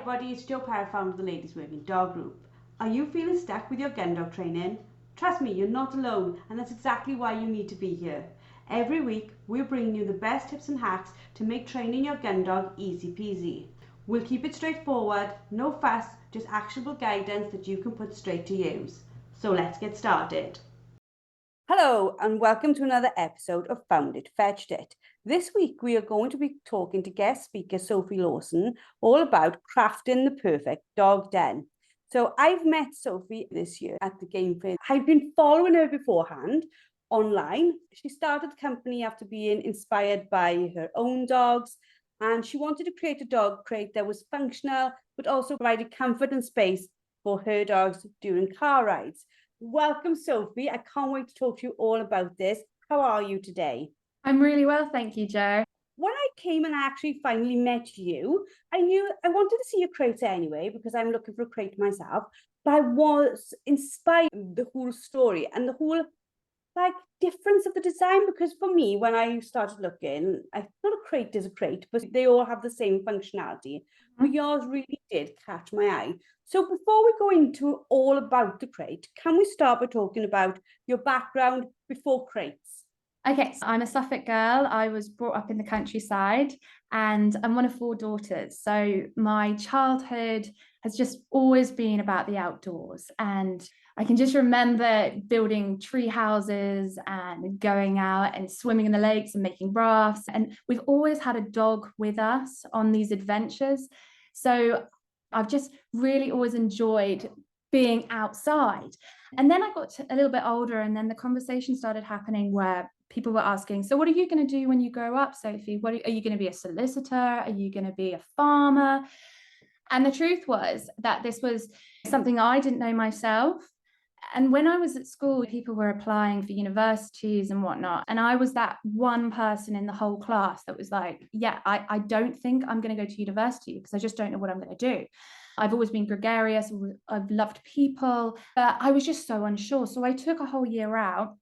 everybody, it's Joe Perrott, founder of the Ladies Working Dog Group. Are you feeling stuck with your gun dog training? Trust me, you're not alone, and that's exactly why you need to be here. Every week, we're bringing you the best tips and hacks to make training your gun dog easy peasy. We'll keep it straightforward, no fuss, just actionable guidance that you can put straight to use. So let's get started. Hello and welcome to another episode of Found It, Fetched It. This week we are going to be talking to guest speaker Sophie Lawson all about crafting the perfect dog den. So I've met Sophie this year at the game fair. I've been following her beforehand online. She started the company after being inspired by her own dogs, and she wanted to create a dog crate that was functional but also provided comfort and space for her dogs during car rides. Welcome, Sophie. I can't wait to talk to you all about this. How are you today? I'm really well, thank you, Jo. When I came and actually finally met you, I knew I wanted to see your crate anyway, because I'm looking for a crate myself. But I was inspired by the whole story and the whole difference of the design, because for me, when I started looking, I thought a crate is a crate, but they all have the same functionality. But yours really did catch my eye. So before we go into all about the crate, can we start by talking about your background before crates? Okay, so I'm a Suffolk girl. I was brought up in the countryside and I'm one of 4 daughters. So my childhood has just always been about the outdoors. And I can just remember building tree houses and going out and swimming in the lakes and making rafts. And we've always had a dog with us on these adventures. So I've just really always enjoyed being outside. And then I got a little bit older, and then the conversation started happening where people were asking, so what are you going to do when you grow up, Sophie? Are you going to be a solicitor? Are you going to be a farmer? And the truth was that this was something I didn't know myself. And when I was at school, people were applying for universities and whatnot. And I was that one person in the whole class that was like, yeah, I don't think I'm going to go to university because I just don't know what I'm going to do. I've always been gregarious. I've loved people, but I was just so unsure. So I took a whole year out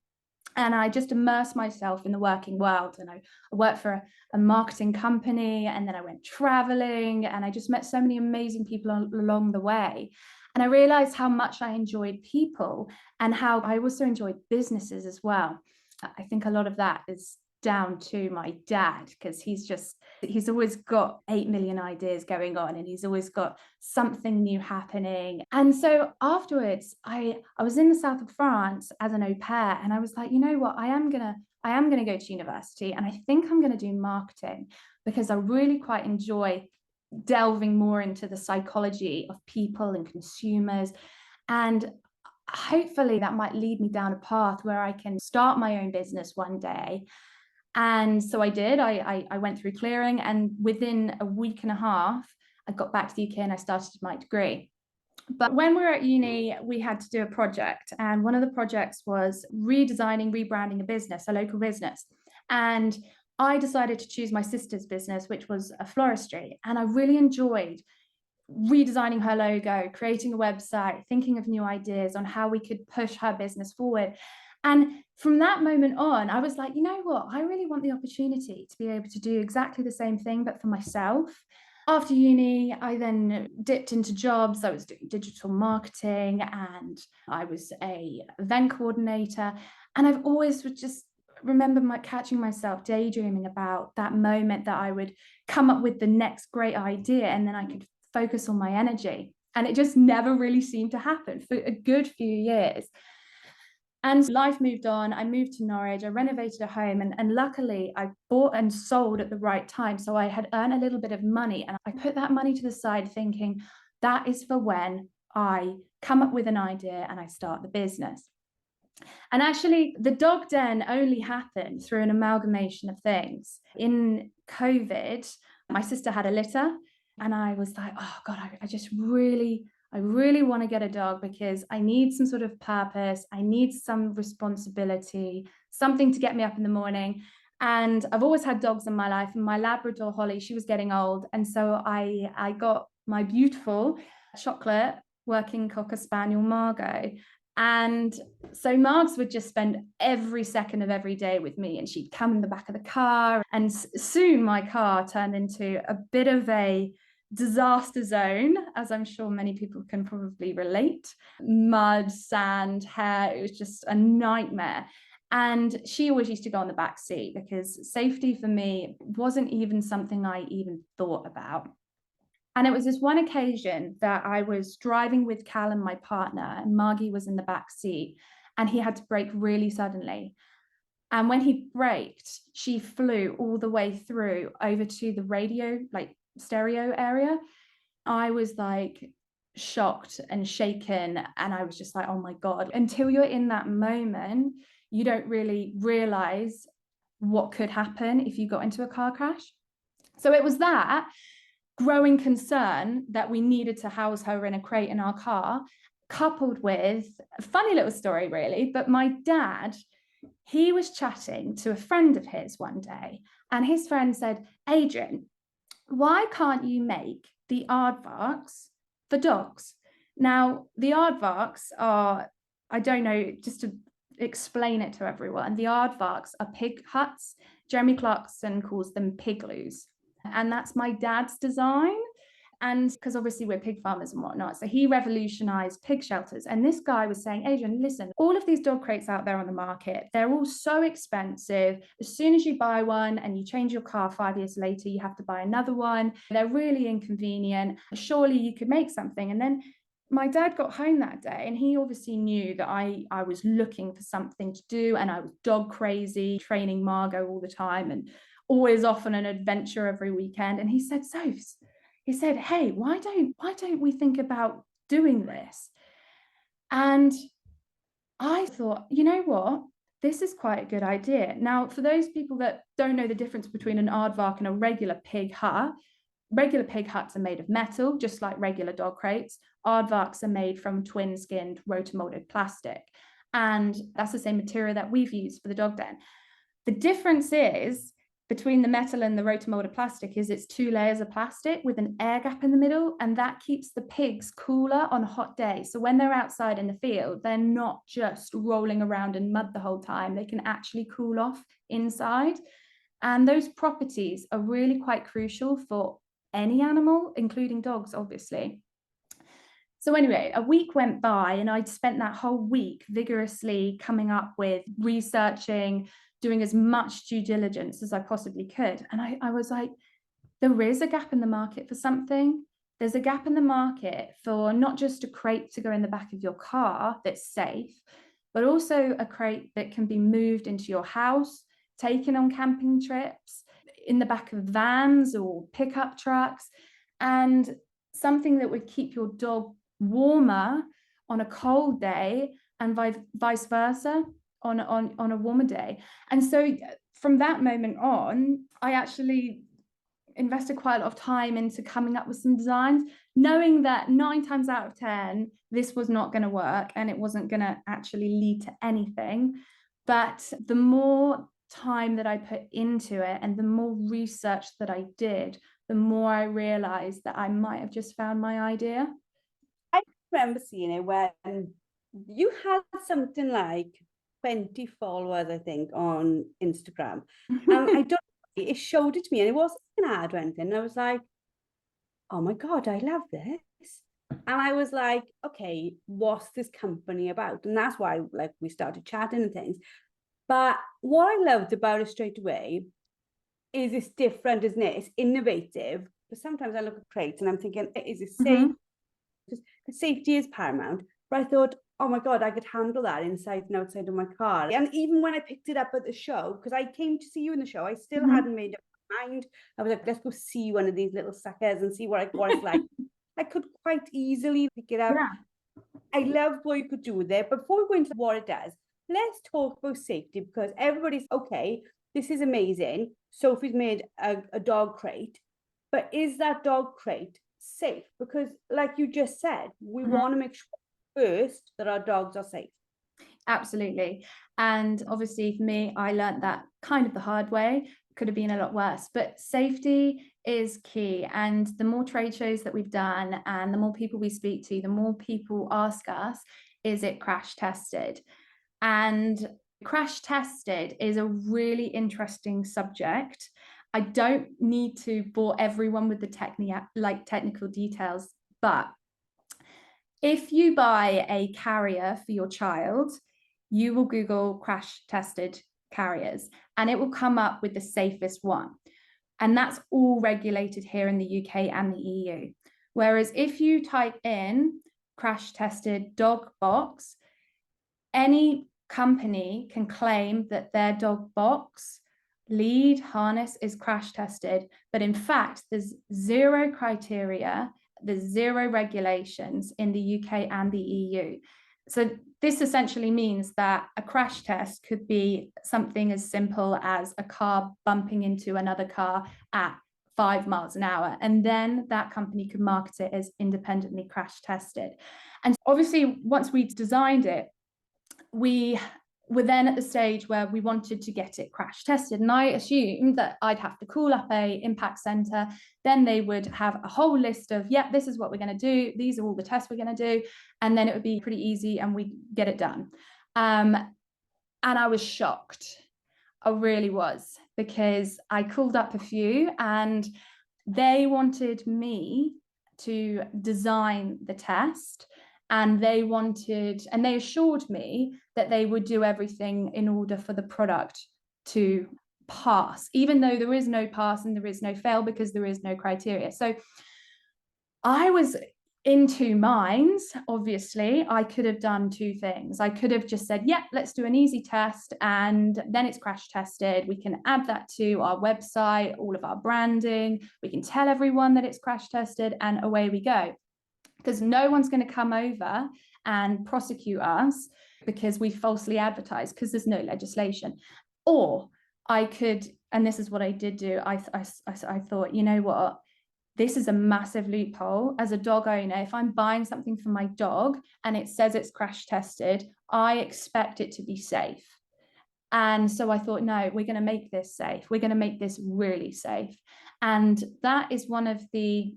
and I just immersed myself in the working world. And I worked for a marketing company, and then I went traveling, and I just met so many amazing people along the way. And I realized how much I enjoyed people and how I also enjoyed businesses as well. I think a lot of that is down to my dad, because he's always got 8 million ideas going on, and he's always got something new happening. And so afterwards, I was in the south of France as an au pair, and I was like, you know what, I am gonna go to university, and I think I'm gonna do marketing, because I really quite enjoy delving more into the psychology of people and consumers. And hopefully that might lead me down a path where I can start my own business one day. And so I did. I went through clearing, and within a week and a half, I got back to the UK and I started my degree. But when we were at uni, we had to do a project. And one of the projects was rebranding a business, a local business. And I decided to choose my sister's business, which was a floristry. And I really enjoyed redesigning her logo, creating a website, thinking of new ideas on how we could push her business forward. And from that moment on, I was like, you know what? I really want the opportunity to be able to do exactly the same thing, but for myself. After uni, I then dipped into jobs. I was doing digital marketing, and I was a event coordinator. And I've always just remember catching myself daydreaming about that moment that I would come up with the next great idea, and then I could focus on my energy. And it just never really seemed to happen for a good few years. And life moved on. I moved to Norwich. I renovated a home, and luckily I bought and sold at the right time. So I had earned a little bit of money, and I put that money to the side thinking that is for when I come up with an idea and I start the business. And actually, the dog den only happened through an amalgamation of things. In COVID, my sister had a litter, and I was like, oh God, I really want to get a dog, because I need some sort of purpose. I need some responsibility, something to get me up in the morning. And I've always had dogs in my life, and my Labrador Holly, she was getting old. And so I got my beautiful chocolate working Cocker Spaniel Margot. And so Margs would just spend every second of every day with me, and she'd come in the back of the car. And soon my car turned into a bit of a disaster zone, as I'm sure many people can probably relate. Mud, sand, hair, it was just a nightmare. And she always used to go on the back seat because safety for me wasn't even something I even thought about. And it was this one occasion that I was driving with Callum, my partner, and Margie was in the back seat, and he had to brake really suddenly. And when he braked, she flew all the way through over to the radio, like stereo area. I was like shocked and shaken. And I was just like, oh my God, until you're in that moment, you don't really realize what could happen if you got into a car crash. So it was that growing concern that we needed to house her in a crate in our car, coupled with a funny little story, really. But my dad, he was chatting to a friend of his one day, and his friend said, Adrian, why can't you make the aardvarks for dogs? Now, the aardvarks are, I don't know, just to explain it to everyone, the aardvarks are pig huts. Jeremy Clarkson calls them pigloos. And that's my dad's design. And because obviously we're pig farmers and whatnot. So he revolutionized pig shelters. And this guy was saying, Adrian, listen, all of these dog crates out there on the market, they're all so expensive. As soon as you buy one and you change your car 5 years later, you have to buy another one. They're really inconvenient. Surely you could make something. And then my dad got home that day and he obviously knew that I was looking for something to do, and I was dog crazy, training Margot all the time and always off on an adventure every weekend. And he said, Sophs, he said, hey, why don't we think about doing this? And I thought, you know what? This is quite a good idea. Now, for those people that don't know the difference between an aardvark and a regular pig hut, regular pig huts are made of metal, just like regular dog crates. Aardvarks are made from twin-skinned rotomolded plastic. And that's the same material that we've used for the dog den. The difference is between the metal and the rotomolded plastic is it's 2 layers of plastic with an air gap in the middle, and that keeps the pigs cooler on a hot day. So when they're outside in the field, they're not just rolling around in mud the whole time. They can actually cool off inside. And those properties are really quite crucial for any animal, including dogs, obviously. So anyway, a week went by and I'd spent that whole week vigorously coming up with researching, doing as much due diligence as I possibly could. And I was like, there is a gap in the market for something. There's a gap in the market for not just a crate to go in the back of your car that's safe, but also a crate that can be moved into your house, taken on camping trips, in the back of vans or pickup trucks, and something that would keep your dog warmer on a cold day and vice versa on a warmer day. And so from that moment on, I actually invested quite a lot of time into coming up with some designs, knowing that 9 times out of 10, this was not going to work and it wasn't going to actually lead to anything. But the more time that I put into it and the more research that I did, the more I realized that I might have just found my idea. I remember seeing it when you had something like 20 followers, I think, on Instagram. And I don't it showed it to me and it wasn't an ad or anything. And I was like, oh my God, I love this. And I was like, okay, what's this company about? And that's why like we started chatting and things. But what I loved about it straight away is it's different, isn't it? It's innovative. But sometimes I look at crates and I'm thinking, is it safe? Because safety is paramount. But I thought, oh my God, I could handle that inside and outside of my car. And even when I picked it up at the show, because I came to see you in the show, I still hadn't made up my mind. I was like, let's go see one of these little suckers and see what it's like. I could quite easily pick it up. Yeah. I loved what you could do with it. But before we go into what it does, let's talk about safety, because everybody's okay, this is amazing. Sophie's made a dog crate, but is that dog crate safe? Because like you just said, we want to make sure first that our dogs are safe. Absolutely. And obviously for me, I learned that kind of the hard way. Could have been a lot worse, but safety is key. And the more trade shows that we've done and the more people we speak to, the more people ask us, is it crash tested? And crash tested is a really interesting subject. I don't need to bore everyone with the technical details, but if you buy a carrier for your child, you will Google crash tested carriers and it will come up with the safest one. And that's all regulated here in the UK and the EU. Whereas if you type in crash tested dog box, any company can claim that their dog box lead harness is crash tested, but in fact, there's zero criteria, there's zero regulations in the UK and the EU. So this essentially means that a crash test could be something as simple as a car bumping into another car at 5 miles an hour, and then that company could market it as independently crash tested. And obviously, once we designed it, we were then at the stage where we wanted to get it crash tested, and I assumed that I'd have to call up a impact center, then they would have a whole list of, yeah, this is what we're going to do, these are all the tests we're going to do, and then it would be pretty easy and we'd get it done. And I was shocked. I really was, because I called up a few and they wanted me to design the test, and they assured me that they would do everything in order for the product to pass, even though there is no pass and there is no fail, because there is no criteria. So I was in two minds. Obviously, I could have done two things. I could have just said, yeah, let's do an easy test and then it's crash tested. We can add that to our website, all of our branding. We can tell everyone that it's crash tested, and away we go. Because no one's going to come over and prosecute us because we falsely advertise, because there's no legislation. Or I could, and this is what I did do, I thought, you know what, this is a massive loophole. As a dog owner, if I'm buying something for my dog and it says it's crash tested, I expect it to be safe. And so I thought, no, we're going to make this safe. We're going to make this really safe. And that is one of the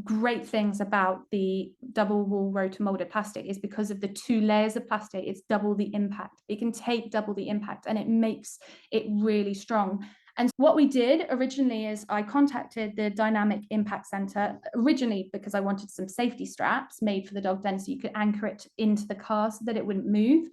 great things about the double wall rotomolded plastic, is because of the two layers of plastic, it's double the impact. It can take double the impact and it makes it really strong. And what we did originally is I contacted the Dynamic Impact Center originally because I wanted some safety straps made for the dog den so you could anchor it into the car so that it wouldn't move.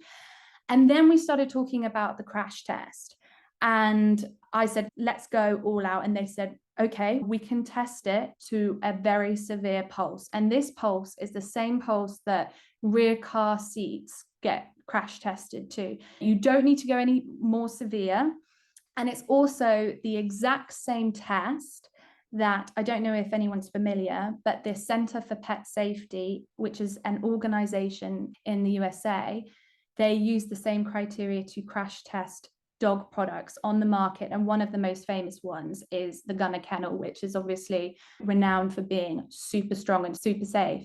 And then we started talking about the crash test. And I said, let's go all out. And they said, okay, we can test it to a very severe pulse. And this pulse is the same pulse that rear car seats get crash tested to. You don't need to go any more severe. And it's also the exact same test that, I don't know if anyone's familiar, but the Center for Pet Safety, which is an organization in the USA, they use the same criteria to crash test dog products on the market, and one of the most famous ones is the Gunner Kennel, which is obviously renowned for being super strong and super safe.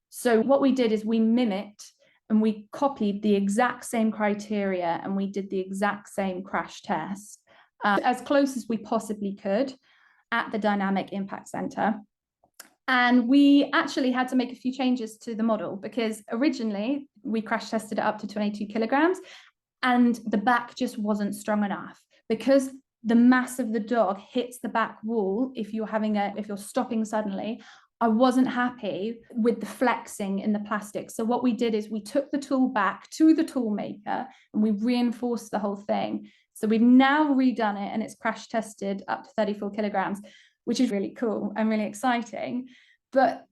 So what we did is we mimicked and we copied the exact same criteria, and we did the exact same crash test as close as we possibly could at the Dynamic Impact Center. And we actually had to make a few changes to the model, because originally we crash tested it up to 22 kilograms and the back just wasn't strong enough, because the mass of the dog hits the back wall if you're stopping suddenly. I wasn't happy with the flexing in the plastic. So what we did is we took the tool back to the tool maker and we reinforced the whole thing. So we've now redone it and it's crash tested up to 34 kilograms, which is really cool and really exciting. But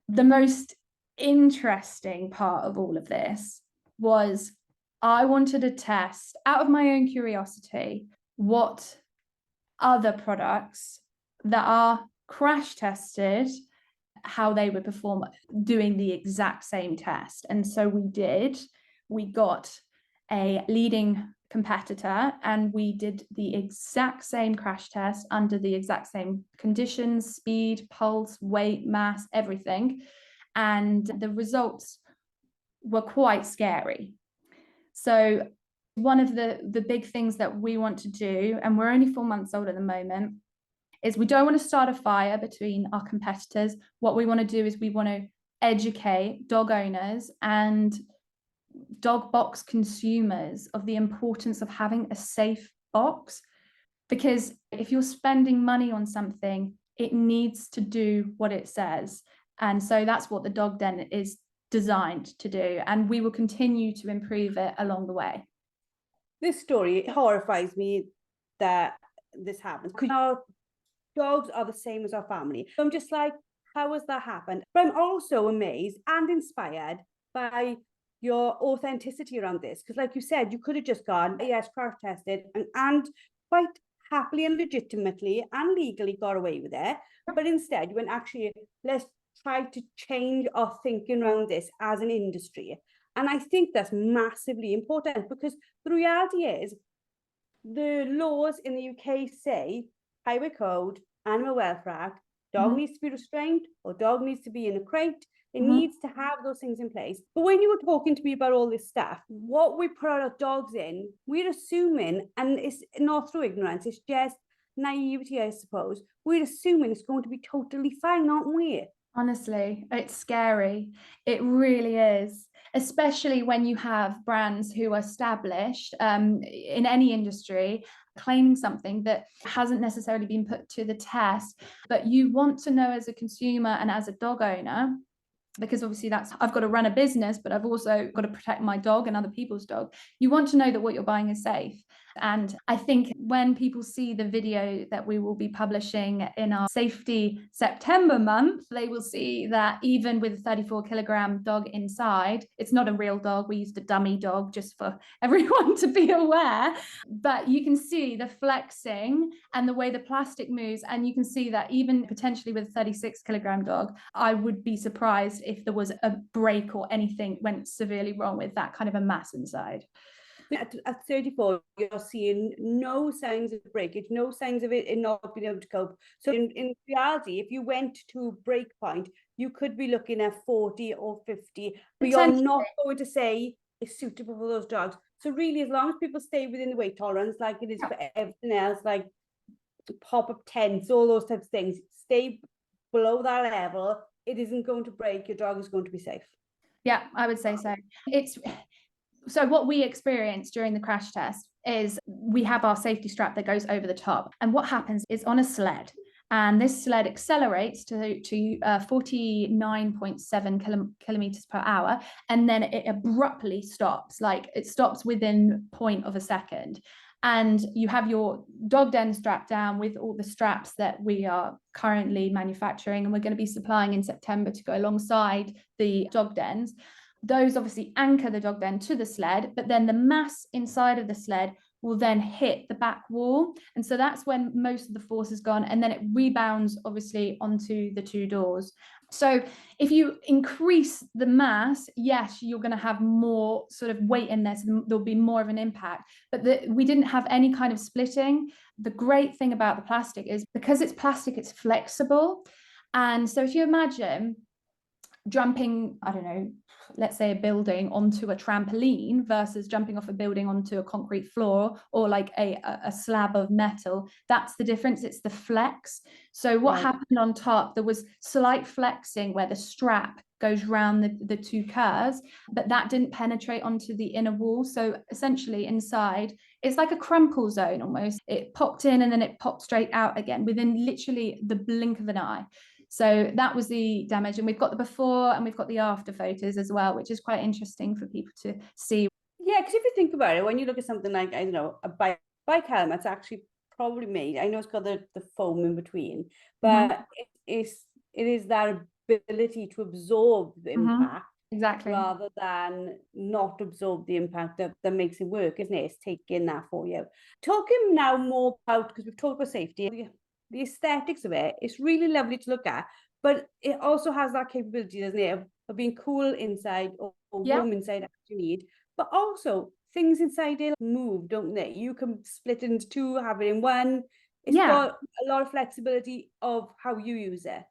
the most interesting part of all of this was I wanted to test, out of my own curiosity, what other products that are crash tested, how they would perform doing the exact same test. And so we got a leading competitor and we did the exact same crash test under the exact same conditions, speed, pulse, weight, mass, everything. And the results were quite scary. So one of the big things that we want to do, and we're only 4 months old at the moment, is we don't want to start a fire between our competitors. What we want to do is we want to educate dog owners and dog box consumers of the importance of having a safe box. because if you're spending money on something, it needs to do what it says. And so that's what the dog den is designed to do. And we will continue to improve it along the way. This story horrifies me that this happens, because our dogs are the same as our family. So I'm just like, how has that happened? But I'm also amazed and inspired by your authenticity around this, because like you said, you could have just gone, yes, crash tested, and quite happily and legitimately and legally got away with it. But instead you went, actually, let's try to change our thinking around this as an industry. And I think that's massively important, because the reality is the laws in the UK say Highway Code, Animal Welfare Act, dog needs to be restrained or dog needs to be in a crate. It needs to have those things in place. But when you were talking to me about all this stuff, what we put our dogs in, we're assuming, and it's not through ignorance, it's just naivety, I suppose. We're assuming it's going to be totally fine, aren't we? Honestly, it's scary. It really is, especially when you have brands who are established in any industry claiming something that hasn't necessarily been put to the test. But you want to know as a consumer and as a dog owner, because obviously I've got to run a business, but I've also got to protect my dog and other people's dog. You want to know that what you're buying is safe. And I think when people see the video that we will be publishing in our Safety September month, they will see that even with a 34-kilogram dog inside, it's not a real dog. We used a dummy dog just for everyone to be aware. But you can see the flexing and the way the plastic moves. And you can see that even potentially with a 36-kilogram dog, I would be surprised if there was a break or anything went severely wrong with that kind of a mass inside. At 34, you're seeing no signs of breakage, no signs of it not being able to cope. So in reality, if you went to break point, you could be looking at 40 or 50, but you're not going to say it's suitable for those dogs. So really, as long as people stay within the weight tolerance, like it is for everything else, like pop-up tents, all those types of things, stay below that level, it isn't going to break, your dog is going to be safe. Yeah, I would say so. So what we experienced during the crash test is we have our safety strap that goes over the top. And what happens is on a sled, and this sled accelerates to 49.7 kilometers per hour, and then it abruptly stops, like it stops within 0.1 of a second. And you have your dog den strapped down with all the straps that we are currently manufacturing, and we're going to be supplying in September to go alongside the dog dens. Those obviously anchor the dog den to the sled, but then the mass inside of the sled will then hit the back wall. And so that's when most of the force is gone, and then it rebounds obviously onto the two doors. So if you increase the mass, yes, you're going to have more sort of weight in there, so there'll be more of an impact. But we didn't have any kind of splitting. The great thing about the plastic is because it's plastic, it's flexible. And so if you imagine jumping, I don't know, let's say a building onto a trampoline versus jumping off a building onto a concrete floor or like a slab of metal, that's the difference. It's the flex. So what happened on top, there was slight flexing where the strap goes round the two curves, but that didn't penetrate onto the inner wall. So essentially inside, it's like a crumple zone almost. It popped in and then it popped straight out again within literally the blink of an eye. So that was the damage. And we've got the before and we've got the after photos as well, which is quite interesting for people to see. Yeah, because if you think about it, when you look at something like, I don't know, a bike helmet's actually probably made, I know it's got the foam in between, but it is that ability to absorb the impact. Exactly. Rather than not absorb the impact that makes it work, isn't it? It's taking that for you. Talking now more about, because we've talked about safety, the aesthetics of it, it's really lovely to look at, but it also has that capability, doesn't it, of being cool inside or warm inside as you need, but also things inside it move, don't they? You can split it into two, have it in one. It's got a lot of flexibility of how you use it.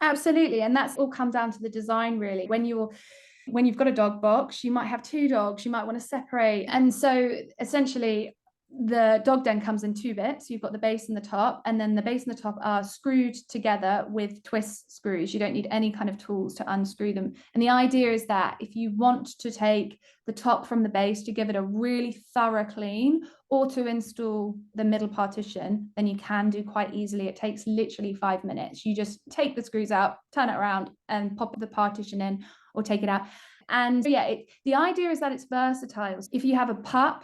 Absolutely. And that's all come down to the design, really. When you've got a dog box, you might have two dogs, you might want to separate. And so essentially, the dog den comes in 2 bits. You've got the base and the top, and then the base and the top are screwed together with twist screws. You don't need any kind of tools to unscrew them. And the idea is that if you want to take the top from the base to give it a really thorough clean, or to install the middle partition, then you can do quite easily. It takes literally 5 minutes. You just take the screws out, turn it around, and pop the partition in, or take it out. And yeah, the idea is that it's versatile. If you have a pup,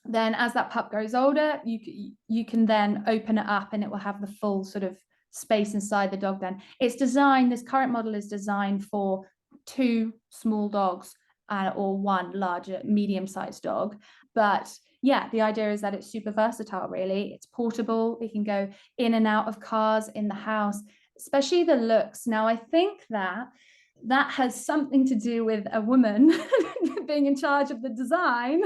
then as that pup grows older, you can then open it up and it will have the full sort of space inside the dog den. It's designed, this current model is designed for 2 small dogs or 1 larger, medium-sized dog. But yeah, the idea is that it's super versatile, really. It's portable. It can go in and out of cars, in the house, especially the looks. Now, I think that has something to do with a woman being in charge of the design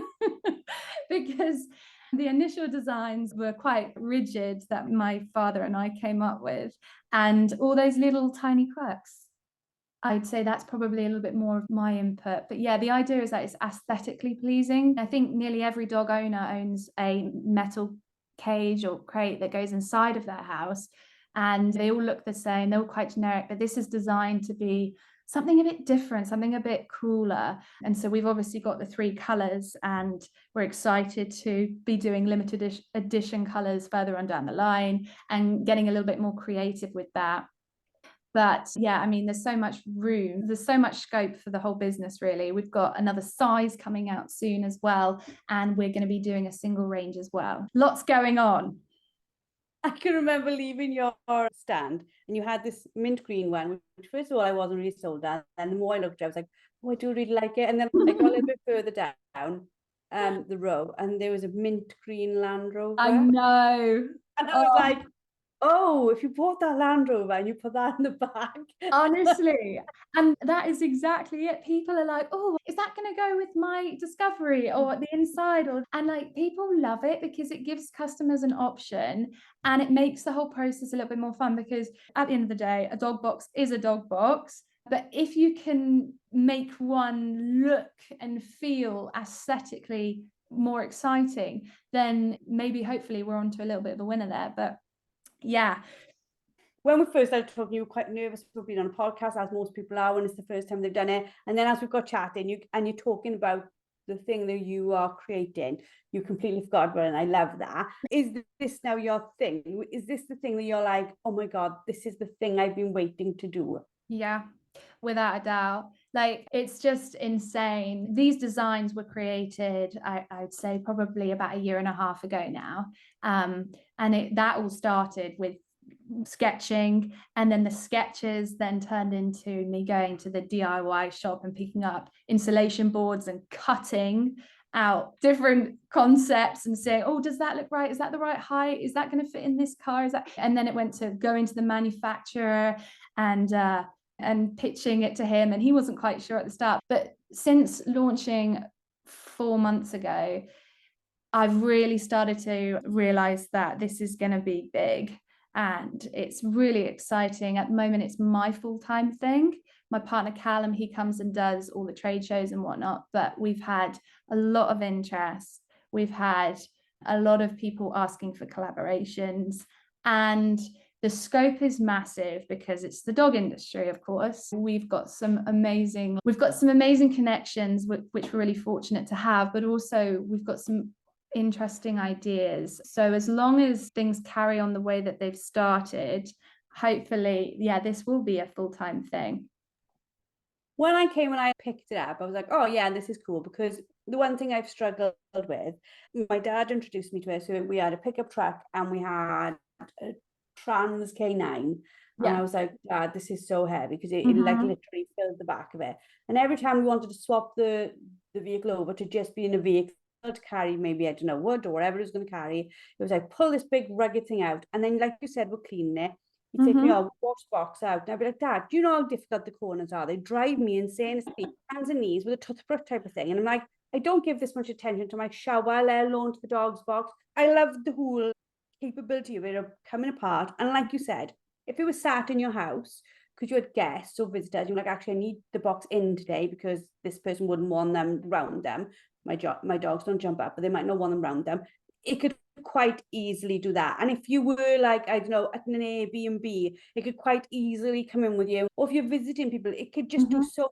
because the initial designs were quite rigid that my father and I came up with, and all those little tiny quirks, I'd say that's probably a little bit more of my input. But yeah, the idea is that it's aesthetically pleasing. I think nearly every dog owner owns a metal cage or crate that goes inside of their house, and they all look the same. They're all quite generic, but this is designed to be something a bit different, something a bit cooler. And so we've obviously got the 3 colors, and we're excited to be doing limited edition colors further on down the line and getting a little bit more creative with that. But yeah, I mean, there's so much room, there's so much scope for the whole business, really. We've got another size coming out soon as well, and we're going to be doing a single range as well. Lots going on. I can remember leaving your stand and you had this mint green one, which first of all I wasn't really sold at, and the more I looked at it, I was like, oh, I do really like it. And then I got a little bit further down the row, and there was a mint green Land Rover. I know. And I was like, oh, if you bought that Land Rover and you put that in the back. Honestly, and that is exactly it. People are like, oh, is that going to go with my Discovery or the inside? And like, people love it because it gives customers an option, and it makes the whole process a little bit more fun, because at the end of the day, a dog box is a dog box. But if you can make one look and feel aesthetically more exciting, then maybe hopefully we're onto a little bit of a winner there. But yeah. When we first started talking, you were quite nervous for being on a podcast, as most people are when it's the first time they've done it. And then as we've got chatting, you're talking about the thing that you are creating, you completely forgot about it, and I love that. Is this now your thing? Is this the thing that you're like, oh my God, this is the thing I've been waiting to do? Yeah, without a doubt. Like, it's just insane. These designs were created, I'd say probably about 1.5 years ago now. And that all started with sketching, and then the sketches then turned into me going to the DIY shop and picking up insulation boards and cutting out different concepts and saying, oh, does that look right? Is that the right height? Is that going to fit in this car? And then it went to going to the manufacturer and pitching it to him, and he wasn't quite sure at the start. But since launching 4 months ago, I've really started to realize that this is going to be big, and it's really exciting. At the moment, it's my full-time thing. My partner Callum, he comes and does all the trade shows and whatnot, but we've had a lot of interest. We've had a lot of people asking for collaborations, and the scope is massive because it's the dog industry, of course. We've got some amazing connections, which we're really fortunate to have, but also we've got some interesting ideas. So as long as things carry on the way that they've started, hopefully, yeah, this will be a full-time thing. When I came and I picked it up, I was like, oh yeah, this is cool, because the one thing I've struggled with, my dad introduced me to it. So we had a pickup truck and we had a trans canine. Yeah. And I was like, Dad, this is so heavy, because it like literally filled the back of it. And every time we wanted to swap the vehicle over to just be in a vehicle to carry maybe, I don't know, wood or whatever it was going to carry, it was like, pull this big rugged thing out. And then, like you said, we're cleaning it. He'd take me, oh, wash the box out. And I'd be like, Dad, do you know how difficult the corners are? They drive me insane. It's hands and knees with a toothbrush type of thing. And I'm like, I don't give this much attention to my shower, let alone to the dog's box. I love the whole capability of it coming apart. And like you said, if it was sat in your house, because you had guests or visitors, you're like, actually, I need the box in today because this person wouldn't want them around them. my dogs don't jump up, but they might not want them around them. It could quite easily do that. And if you were like, I don't know, at an Airbnb, it could quite easily come in with you. Or if you're visiting people, it could just do so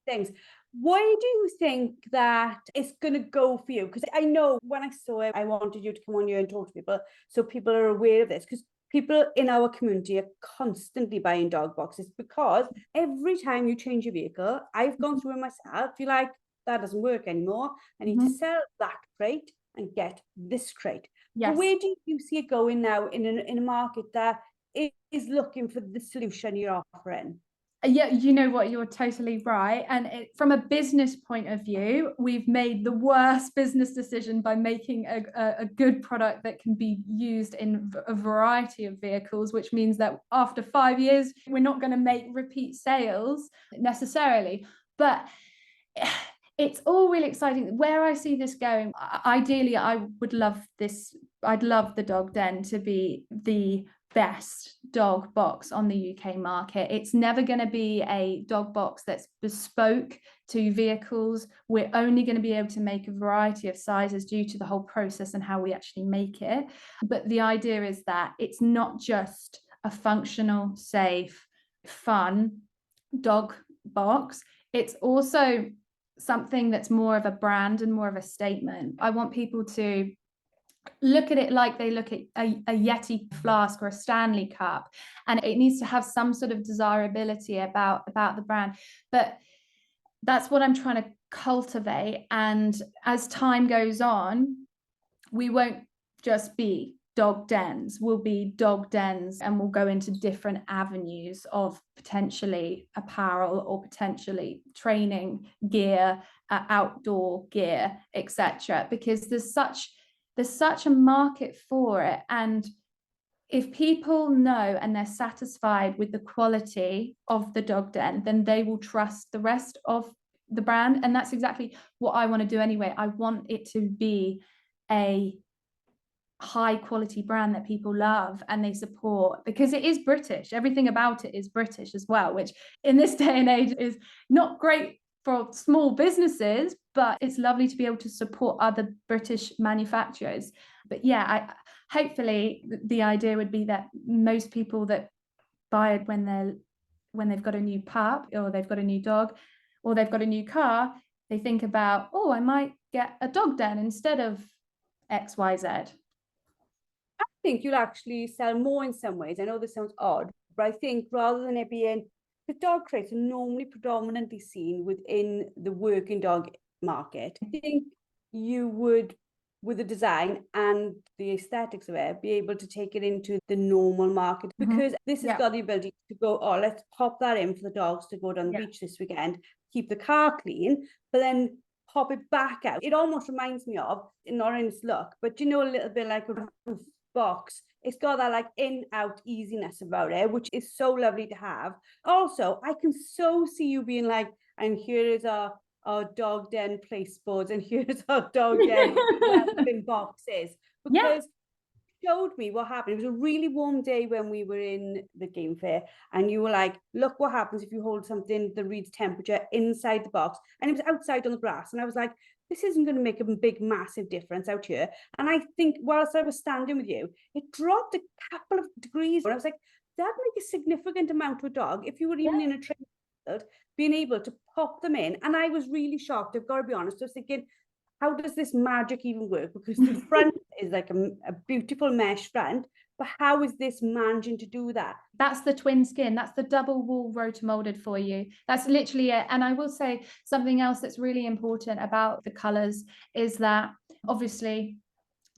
many things. Why do you think that it's going to go for you? Because I know when I saw it, I wanted you to come on here and talk to people so people are aware of this. Because people in our community are constantly buying dog boxes, because every time you change your vehicle, I've gone through it myself, you're like, that doesn't work anymore. I need to sell that crate and get this crate. Yes. But where do you see it going now in a market that is looking for the solution you're offering? Yeah, you know what, you're totally right. And from a business point of view, we've made the worst business decision by making a good product that can be used in a variety of vehicles, which means that after 5 years, we're not going to make repeat sales necessarily. But it's all really exciting. Where I see this going, ideally, I would love this. I'd love the dog den to be the best dog box on the UK market. It's never going to be a dog box that's bespoke to vehicles. We're only going to be able to make a variety of sizes due to the whole process and how we actually make it. But the idea is that it's not just a functional, safe, fun dog box. It's also something that's more of a brand and more of a statement. I want people to look at it like they look at a Yeti flask or a Stanley cup, and it needs to have some sort of desirability about the brand. But that's what I'm trying to cultivate. And as time goes on, we won't just be dog dens, we'll be dog dens, and we'll go into different avenues of potentially apparel or potentially training gear, outdoor gear, etc. Because there's such a market for it. And if people know and they're satisfied with the quality of the dog den, then they will trust the rest of the brand. And that's exactly what I want to do anyway. I want it to be a high quality brand that people love and they support, because it is British. Everything about it is British as well, which in this day and age is not great for small businesses, but it's lovely to be able to support other British manufacturers. But yeah, hopefully the idea would be that most people that buy it when they've got a new pup, or they've got a new dog, or they've got a new car, they think about, oh, I might get a dog den instead of XYZ. I think you'll actually sell more in some ways. I know this sounds odd, but I think rather than it being, the dog crates are normally predominantly seen within the working dog market. I think you would, with the design and the aesthetics of it, be able to take it into the normal market, because this has got the ability to go, oh, let's pop that in for the dogs to go down the beach this weekend, keep the car clean, but then pop it back out. It almost reminds me of, not in its look, but you know, a little bit like a roof box. It's got that like in out easiness about it, which is so lovely to have. Also, I can so see you being like, and here is our dog den place boards, and here's our dog den in boxes, because showed me what happened. It was a really warm day when we were in the game fair, and you were like, look what happens if you hold something that reads temperature inside the box, and it was outside on the grass, and I was like, this isn't going to make a big massive difference out here. And I think whilst I was standing with you, it dropped a couple of degrees, and I was like, that'd make a significant amount to a dog if you were even in a training field, being able to pop them in. And I was really shocked, I've got to be honest. I was thinking, how does this magic even work? Because the front is like a beautiful mesh front, but how is this managing to do that? That's the twin skin. That's the double wool rotomolded for you. That's literally it. And I will say something else that's really important about the colors is that obviously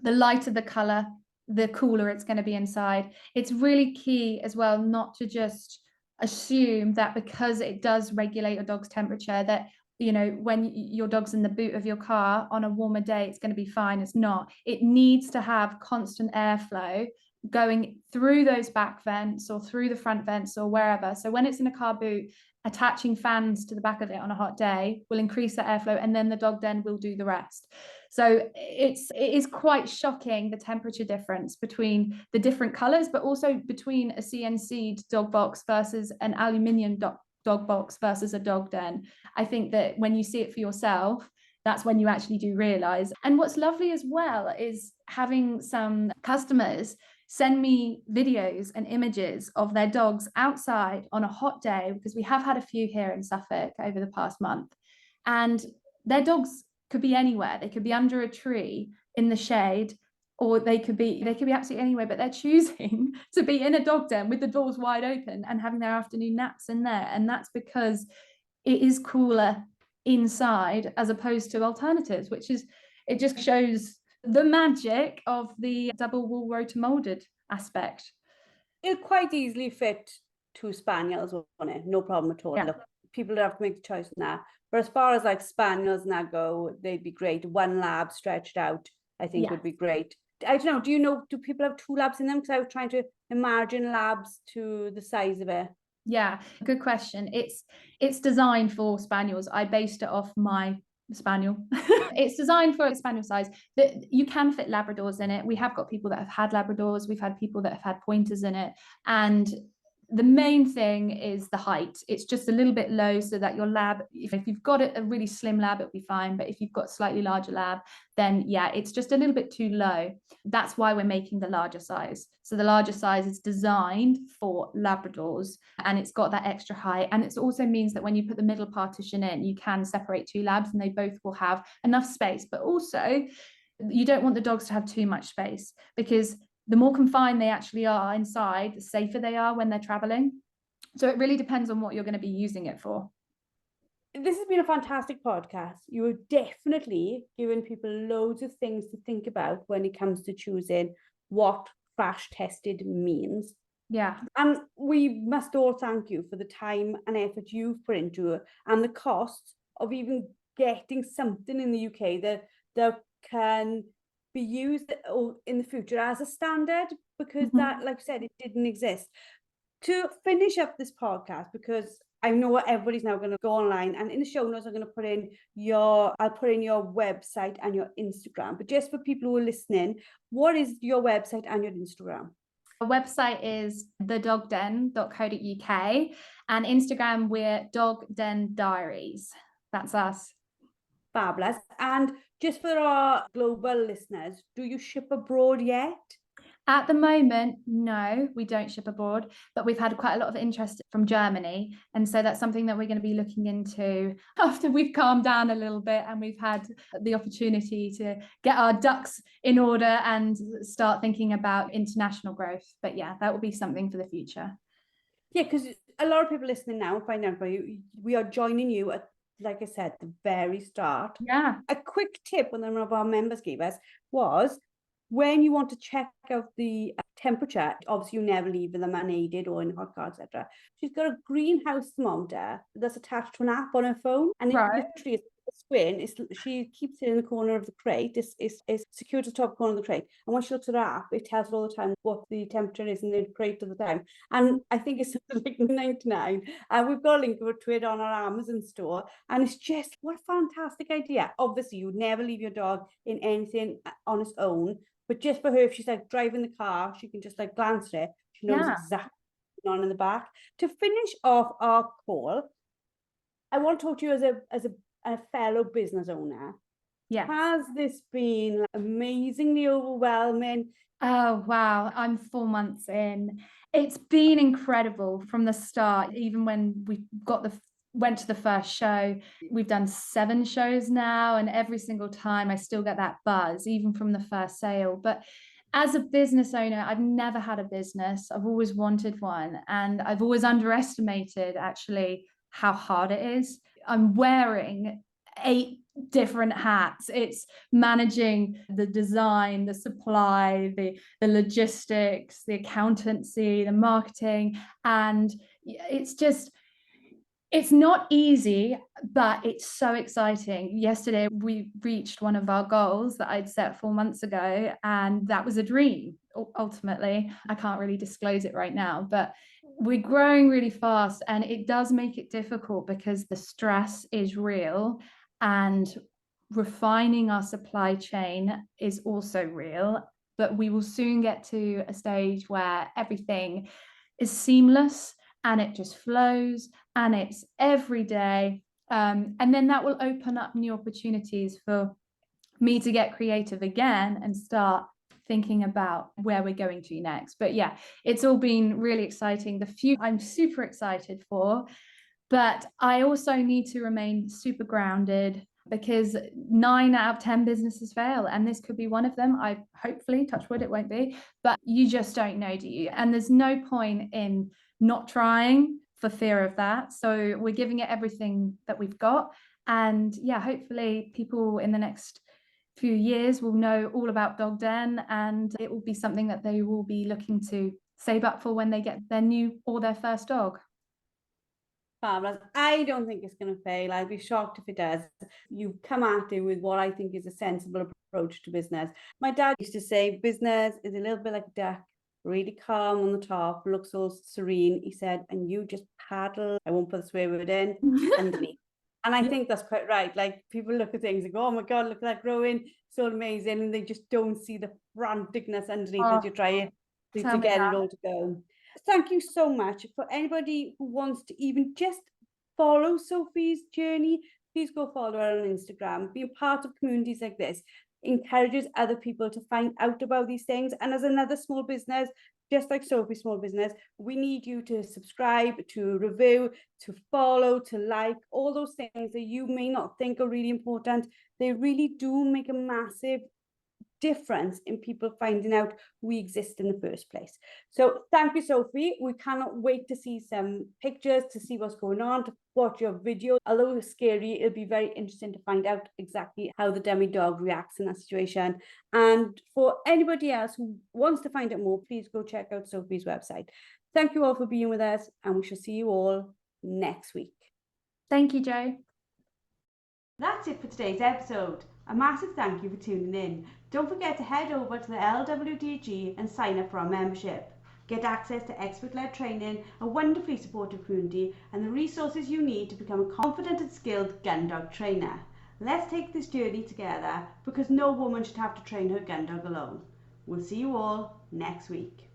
the lighter the color, the cooler it's going to be inside. It's really key as well not to just assume that because it does regulate a dog's temperature, that you know, when your dog's in the boot of your car on a warmer day, it's going to be fine. It's not. It needs to have constant airflow going through those back vents or through the front vents or wherever. So when it's in a car boot, attaching fans to the back of it on a hot day will increase the airflow, and then the dog den will do the rest. So it is quite shocking, the temperature difference between the different colors, but also between a CNC dog box versus an aluminium dog box versus a dog den. I think that when you see it for yourself, that's when you actually do realize. And what's lovely as well is having some customers send me videos and images of their dogs outside on a hot day, because we have had a few here in Suffolk over the past month, and their dogs could be anywhere. They could be under a tree in the shade, or they could be absolutely anywhere, but they're choosing to be in a dog den with the doors wide open and having their afternoon naps in there. And that's because it is cooler inside as opposed to alternatives, which is, it just shows the magic of the double wool rotor molded aspect. It'll quite easily fit 2 spaniels on it, no problem at all. Yeah. Look, people have to make the choice in that. But as far as like spaniels and that go, they'd be great. 1 lab stretched out, I think, would be great. I don't know, do people have 2 labs in them? Because I was trying to imagine labs to the size of it. Yeah, good question. It's designed for spaniels. I based it off my spaniel. It's designed for a spaniel size. That you can fit Labradors in it. We have got people that have had Labradors. We've had people that have had pointers in it. And the main thing is the height. It's just a little bit low, so that your lab, if you've got a really slim lab, it'll be fine. But if you've got a slightly larger lab, then yeah, it's just a little bit too low. That's why we're making the larger size. So the larger size is designed for Labradors, and it's got that extra height. And it also means that when you put the middle partition in, you can separate 2 labs and they both will have enough space. But also, you don't want the dogs to have too much space, because the more confined they actually are inside, the safer they are when they're traveling. So it really depends on what you're going to be using it for. This has been a fantastic podcast. You have definitely given people loads of things to think about when it comes to choosing what crash tested means. Yeah. And we must all thank you for the time and effort you've put into it, and the cost of even getting something in the UK that can be used in the future as a standard, because that, like I said, it didn't exist. To finish up this podcast, because I know everybody's now going to go online, and in the show notes I'm going to put in I'll put in your website and your Instagram. But just for people who are listening, what is your website and your Instagram? Our website is thedogden.co.uk, and Instagram we're Dog Den Diaries. That's us. Fabulous. And just for our global listeners, do you ship abroad yet? At the moment, no, we don't ship abroad, but we've had quite a lot of interest from Germany. And so that's something that we're going to be looking into after we've calmed down a little bit and we've had the opportunity to get our ducks in order and start thinking about international growth. But yeah, that will be something for the future. Yeah, because a lot of people listening now find out about you. We are joining you at, like I said, the very start. Yeah. A quick tip one of our members gave us was, when you want to check out the temperature, obviously you never leave them unaided or in hot car, etc. She's got a greenhouse thermometer that's attached to an app on her phone, and it literally is a screen. She keeps it in the corner of the crate. It's secured to the top corner of the crate, and when she looks at her app, it tells her all the time what the temperature is in the crate at the time. And I think it's something like 99. And we've got a link to it on our Amazon store, and it's just, what a fantastic idea. Obviously, you would never leave your dog in anything on its own. But just for her, if she's like driving the car, she can just like glance at it. She knows exactly what's going on in the back. To finish off our call, I want to talk to you as a fellow business owner. Yeah. Has this been amazingly overwhelming? Oh, wow. I'm 4 months in. It's been incredible from the start. Even when we went to the first show, we've done 7 shows now, and every single time I still get that buzz, even from the first sale. But as a business owner, I've never had a business. I've always wanted one, and I've always underestimated actually how hard it is. I'm wearing 8 different hats. It's managing the design, the supply, the logistics, the accountancy, the marketing, and it's not easy, but it's so exciting. Yesterday, we reached one of our goals that I'd set 4 months ago, and that was a dream, ultimately. I can't really disclose it right now, but we're growing really fast, and it does make it difficult because the stress is real, and refining our supply chain is also real. But we will soon get to a stage where everything is seamless and it just flows, and it's every day And then that will open up new opportunities for me to get creative again and start thinking about where we're going to next. But yeah, it's all been really exciting. The future I'm super excited for, but I also need to remain super grounded because 9 out of 10 businesses fail, and this could be one of them. I hopefully, touch wood, it won't be, but you just don't know, do you? And there's no point in not trying for fear of that. So we're giving it everything that we've got. And yeah, hopefully people in the next few years will know all about Dog Den, and it will be something that they will be looking to save up for when they get their new or their first dog. Fabulous. I don't think it's going to fail. I'd be shocked if it does. You've come at it with what I think is a sensible approach to business. My dad used to say business is a little bit like a duck, really calm on the top, looks all serene. He said, and you just paddle, I won't put the swear word in, underneath. And I think that's quite right. Like, people look at things and go, oh my God, look at that growing, so amazing. And they just don't see the franticness underneath as you try to get it all to go. Thank you so much. For anybody who wants to even just follow Sophie's journey, please go follow her on Instagram. Being part of communities like this encourages other people to find out about these things. And as another small business, just like Sophie's small business, we need you to subscribe, to review, to follow, to like, all those things that you may not think are really important. They really do make a massive difference in people finding out we exist in the first place. So thank you, Sophie. We cannot wait to see some pictures, to see what's going on, to watch your video. Although it's scary, it'll be very interesting to find out exactly how the dummy dog reacts in that situation. And for anybody else who wants to find out more, please go check out Sophie's website. Thank you all for being with us, and we shall see you all next week. Thank you, Jo. That's it for today's episode. A massive thank you for tuning in. Don't forget to head over to the LWDG and sign up for our membership. Get access to expert-led training, a wonderfully supportive community, and the resources you need to become a confident and skilled gun dog trainer. Let's take this journey together, because no woman should have to train her gun dog alone. We'll see you all next week.